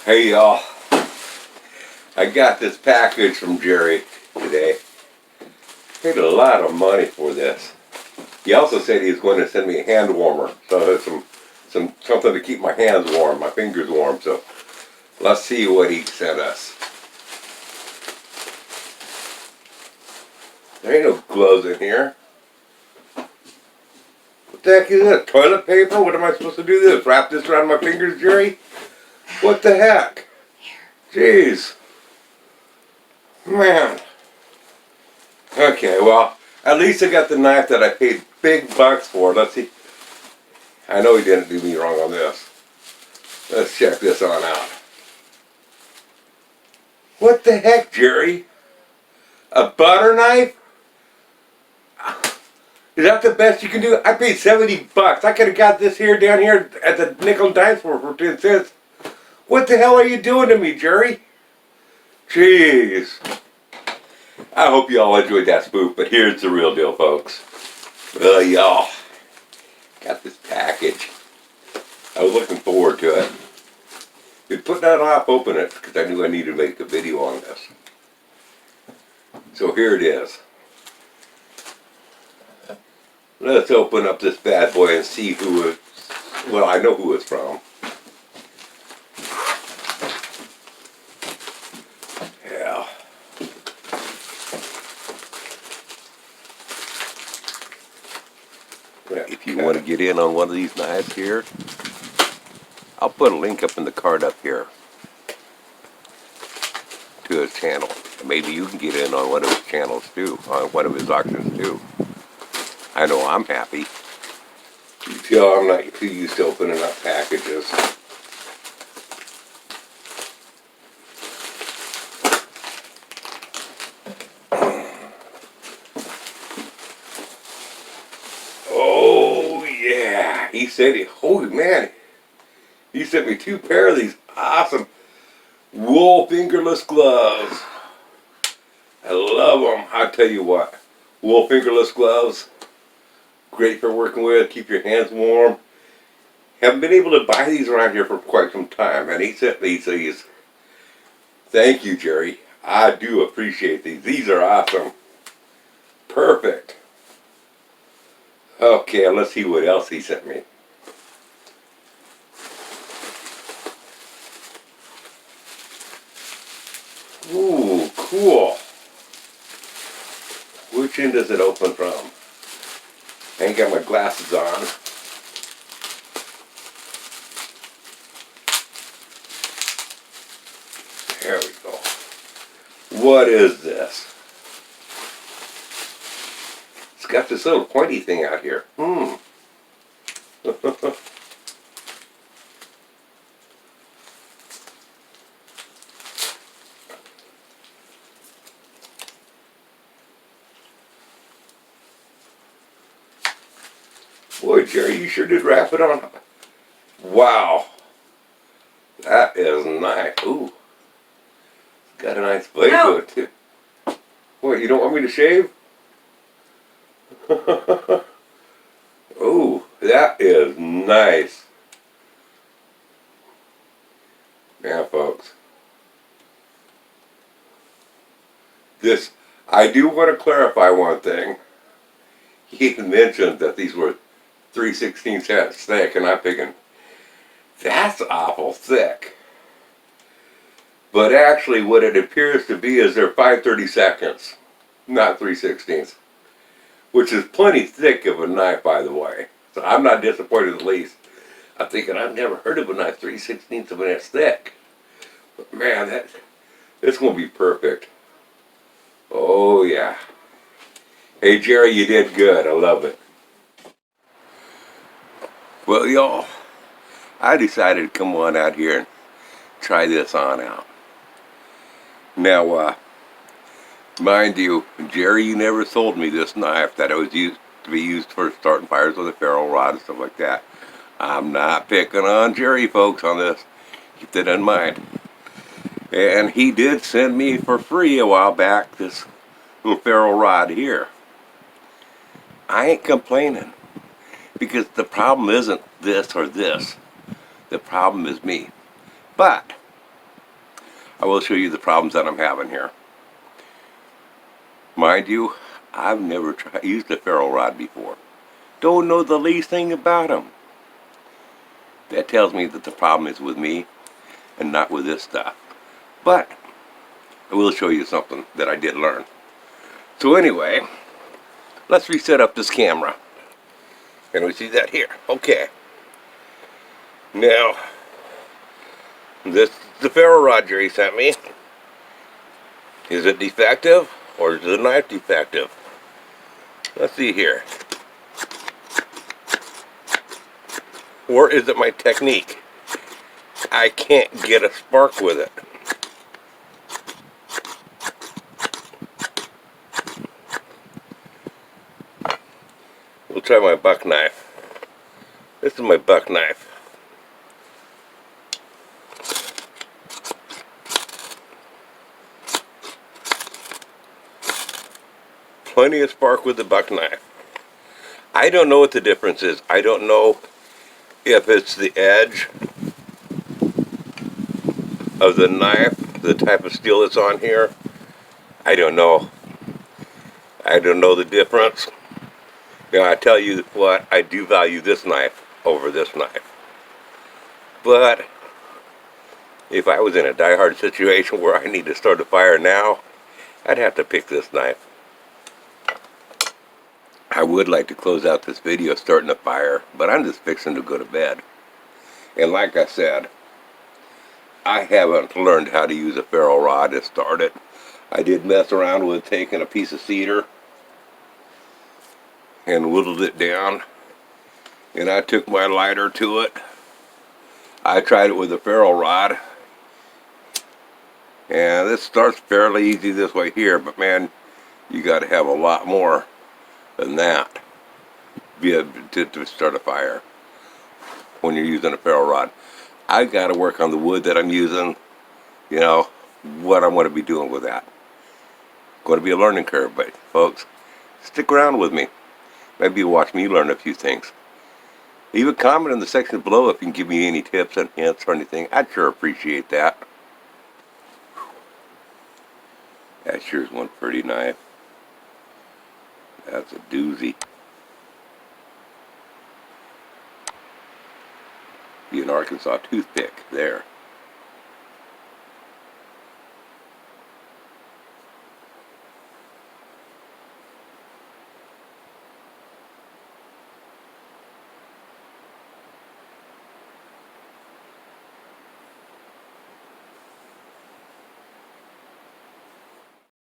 Hey y'all, I got this package from Jerry today. Paid a lot of money for this. He also said he was going to send me a hand warmer, so there's something to keep my hands warm, my fingers warm. So let's see what he sent us. There ain't no gloves in here. What the heck is this? Toilet paper? What am I supposed to do this? Wrap this around my fingers, Jerry? What the heck? Jeez. Man. Okay, well, at least I got the knife that I paid big bucks for. Let's see. I know he didn't do me wrong on this. Let's check this on out. What the heck, Jerry? A butter knife? Is that the best you can do? I paid 70 bucks. I could have got this here down here at the nickel and dime store for 10 cents. What the hell are you doing to me, Jerry? Jeez. I hope y'all enjoyed that spoof, but here's the real deal, folks. Well, y'all, got this package. I was looking forward to it. Been putting that off open it because I knew I needed to make a video on this. So here it is. Let's open up this bad boy and see who it's, well, I know who it's from. Yeah. If you want to get in on one of these knives here, I'll put a link up in the card up here to his channel. Maybe you can get in on one of his channels too, on one of his auctions too. I know I'm happy. You tell I'm not too used to opening up packages. Oh yeah, he said it. Holy man, he sent me 2 pair of these awesome wool fingerless gloves. I love them. I tell you what, wool fingerless gloves. Great for working with, keep your hands warm. Haven't been able to buy these around here for quite some time, and he sent me these. Thank you, Jerry. I do appreciate these. These are awesome. Perfect. Okay, let's see what else he sent me. Ooh, cool. Which end does it open from? I ain't got my glasses on. There we go. What is this? It's got this little pointy thing out here. Boy, Jerry, you sure did wrap it on. Wow. That is nice. Ooh. Got a nice blade to it, too. What, you don't want me to shave? Ooh, that is nice. Now, folks. This, I do want to clarify one thing. He mentioned that these were 3/16 thick, and I'm thinking, that's awful thick. But actually what it appears to be is they're 5/32, not 3/16, which is plenty thick of a knife, by the way. So I'm not disappointed in the least. I'm thinking, I've never heard of a knife 3/16 of an inch thick. But man, it's going to be perfect. Oh yeah. Hey Jerry, you did good. I love it. Well, y'all, I decided to come on out here and try this on out. Now, mind you, Jerry, you never sold me this knife that it was used to be used for starting fires with a ferro rod and stuff like that. I'm not picking on Jerry, folks, on this. Keep that in mind. And he did send me for free a while back this little ferro rod here. I ain't complaining, because the problem isn't this or this. The problem is me. But I will show you the problems that I'm having here. Mind you, I've never used a ferro rod before. Don't know the least thing about them. That tells me that the problem is with me and not with this stuff. But I will show you something that I did learn. So anyway, let's reset up this camera. Can we see that here? Okay. Now, this is the ferro rod Jerry sent me. Is it defective or is the knife defective? Let's see here. Or is it my technique? I can't get a spark with it. We'll try my buck knife. This is my buck knife. Plenty of spark with the buck knife. I don't know what the difference is. I don't know if it's the edge of the knife, the type of steel that's on here. I don't know. I don't know the difference. You know, I tell you what, I do value this knife over this knife. But if I was in a die-hard situation where I need to start a fire now, I'd have to pick this knife. I would like to close out this video starting a fire, but I'm just fixing to go to bed. And like I said, I haven't learned how to use a ferro rod to start it. I did mess around with taking a piece of cedar and whittled it down, and I took my lighter to it. I tried it with a ferro rod, and this starts fairly easy this way here, but man, you got to have a lot more than that to start a fire when you're using a ferro rod. I got to work on the wood that I'm using, you know, what I'm going to be doing with that. Going to be a learning curve, but folks, stick around with me. Maybe you'll watch me learn a few things. Leave a comment in the section below if you can give me any tips and hints or anything. I'd sure appreciate that. That sure is one pretty knife. That's a doozy. Be an Arkansas toothpick there.